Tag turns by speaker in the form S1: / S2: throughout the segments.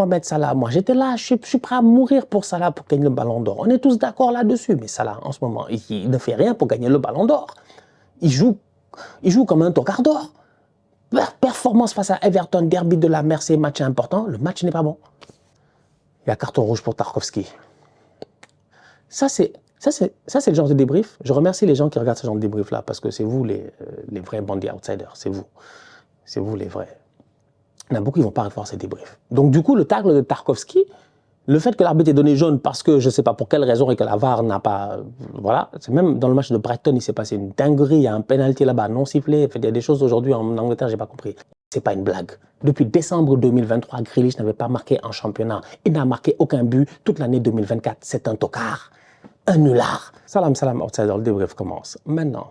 S1: Mohamed Salah, moi j'étais là, je suis prêt à mourir pour Salah pour gagner le ballon d'or. On est tous d'accord là-dessus, mais Salah en ce moment, il ne fait rien pour gagner le ballon d'or. Il joue comme un tocard d'or. Performance face à Everton, derby de la Mersey, match important, le match n'est pas bon. Il y a carton rouge pour Tarkowski. Ça c'est le genre de débrief. Je remercie les gens qui regardent ce genre de débrief-là parce que c'est vous les vrais bandits outsiders, c'est vous. C'est vous les vrais. Il y en a beaucoup qui ne vont pas voir ces débriefs. Donc du coup, le tacle de Tarkowski, le fait que l'arbitre ait donné jaune parce que je ne sais pas pour quelle raison et que la VAR n'a pas... Voilà, c'est même dans le match de Brighton, il s'est passé une dinguerie, il y a un penalty là-bas non sifflé, il y a des choses aujourd'hui en Angleterre, je n'ai pas compris. C'est pas une blague. Depuis décembre 2023, Grealish n'avait pas marqué en championnat. Il n'a marqué aucun but toute l'année 2024. C'est un tocard, un nulard. Salam, salam, outsider, le débrief commence maintenant.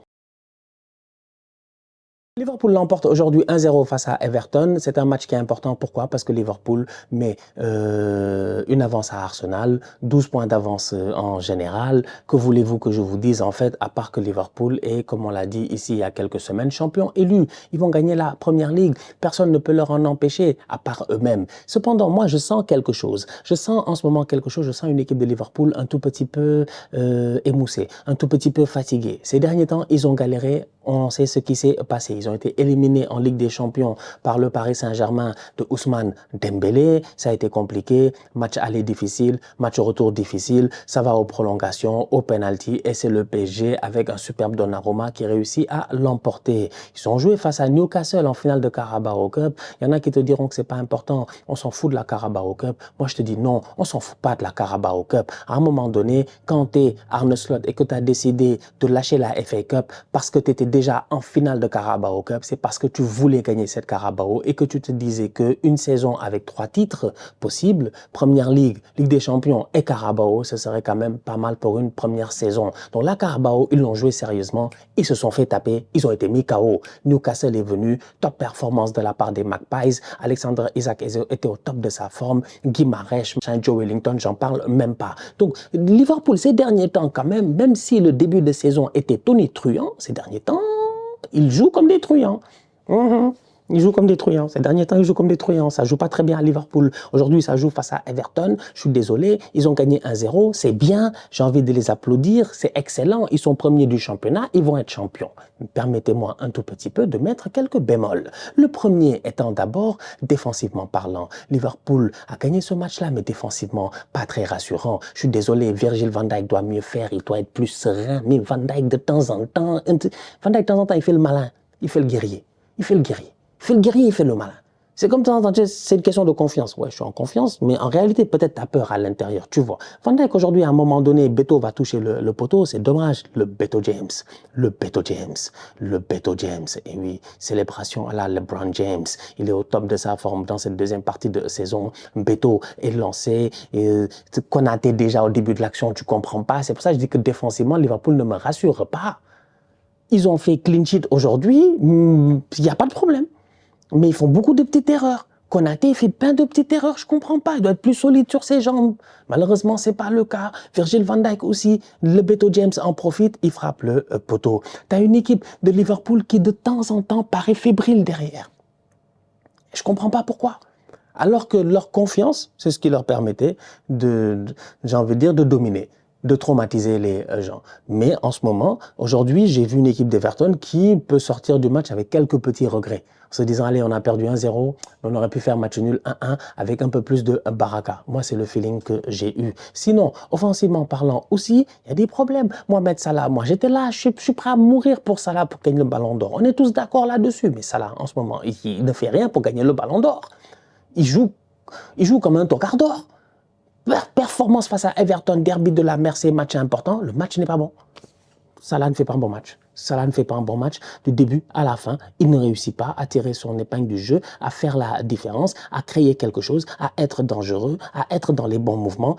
S1: Liverpool l'emporte aujourd'hui 1-0 face à Everton. C'est un match qui est important. Pourquoi? Parce que Liverpool met une avance à Arsenal, 12 points d'avance en général. Que voulez-vous que je vous dise en fait, à part que Liverpool est, comme on l'a dit ici il y a quelques semaines, champion élu. Ils vont gagner la Première Ligue. Personne ne peut leur en empêcher, à part eux-mêmes. Cependant, moi, je sens quelque chose. Je sens en ce moment quelque chose. Je sens une équipe de Liverpool un tout petit peu émoussée, un tout petit peu fatiguée. Ces derniers temps, ils ont galéré. On sait ce qui s'est passé. Ils ont été éliminés en Ligue des Champions par le Paris Saint-Germain de Ousmane Dembélé. Ça a été compliqué. Match aller difficile, match retour difficile. Ça va aux prolongations, aux penalty. Et c'est le PSG avec un superbe Donnarumma qui réussit à l'emporter. Ils ont joué face à Newcastle en finale de Carabao Cup. Il y en a qui te diront que c'est pas important. On s'en fout de la Carabao Cup. Moi, je te dis non, on s'en fout pas de la Carabao Cup. À un moment donné, quand tu es Arne Slot et que tu as décidé de lâcher la FA Cup parce que tu étais déjà en finale de Carabao Cup, c'est parce que tu voulais gagner cette Carabao et que tu te disais qu'une saison avec 3 titres possibles, Première Ligue, Ligue des Champions et Carabao, ce serait quand même pas mal pour une première saison. Donc la Carabao, ils l'ont joué sérieusement, ils se sont fait taper, ils ont été mis KO. Newcastle est venu, top performance de la part des Magpies, Alexander Isak était au top de sa forme, Guy Mahrez, Joe Wellington, j'en parle même pas. Donc Liverpool, ces derniers temps quand même si le début de saison était tonitruant, ces derniers temps, ils jouent comme des truands. Ils jouent comme des truands. Ces derniers temps, ils jouent comme des truands. Ça joue pas très bien à Liverpool. Aujourd'hui, ça joue face à Everton. Je suis désolé. Ils ont gagné 1-0. C'est bien. J'ai envie de les applaudir. C'est excellent. Ils sont premiers du championnat. Ils vont être champions. Permettez-moi un tout petit peu de mettre quelques bémols. Le premier étant d'abord, défensivement parlant. Liverpool a gagné ce match-là, mais défensivement, pas très rassurant. Je suis désolé. Virgil van Dijk doit mieux faire. Il doit être plus serein. Mais Van Dijk, de temps en temps, il fait le malin. Il fait le guerrier. Il fait le guerrier. Il fait le guerrier, il fait le malin. C'est comme ça, c'est une question de confiance. Ouais, je suis en confiance, mais en réalité, peut-être tu as peur à l'intérieur, tu vois. Van Dijk, aujourd'hui, à un moment donné, Beto va toucher le poteau, c'est dommage. Le Beto James, le Beto James, le Beto James. Et oui, célébration à la LeBron James. Il est au top de sa forme dans cette deuxième partie de saison. Beto est lancé. Konaté déjà au début de l'action, tu comprends pas. C'est pour ça que je dis que défensivement, Liverpool ne me rassure pas. Ils ont fait clean sheet aujourd'hui, il n'y a pas de problème. Mais ils font beaucoup de petites erreurs. Konaté fait plein de petites erreurs, je ne comprends pas. Il doit être plus solide sur ses jambes. Malheureusement, ce n'est pas le cas. Virgil van Dijk aussi, le Beto James en profite, il frappe le poteau. Tu as une équipe de Liverpool qui de temps en temps paraît fébrile derrière. Je ne comprends pas pourquoi. Alors que leur confiance, c'est ce qui leur permettait j'ai envie de dire, de dominer, de traumatiser les gens. Mais en ce moment, aujourd'hui, j'ai vu une équipe d'Everton qui peut sortir du match avec quelques petits regrets. En se disant, allez, on a perdu 1-0, on aurait pu faire match nul 1-1 avec un peu plus de baraka. Moi, c'est le feeling que j'ai eu. Sinon, offensivement parlant aussi, il y a des problèmes. Mohamed Salah, moi, j'étais là, je suis prêt à mourir pour Salah pour gagner le ballon d'or. On est tous d'accord là-dessus. Mais Salah, en ce moment, il ne fait rien pour gagner le ballon d'or. Il joue comme un tocard d'or. Performance face à Everton, derby de la Mersey, match important, le match n'est pas bon. Salah ne fait pas un bon match. Salah ne fait pas un bon match du début à la fin. Il ne réussit pas à tirer son épingle du jeu, à faire la différence, à créer quelque chose, à être dangereux, à être dans les bons mouvements.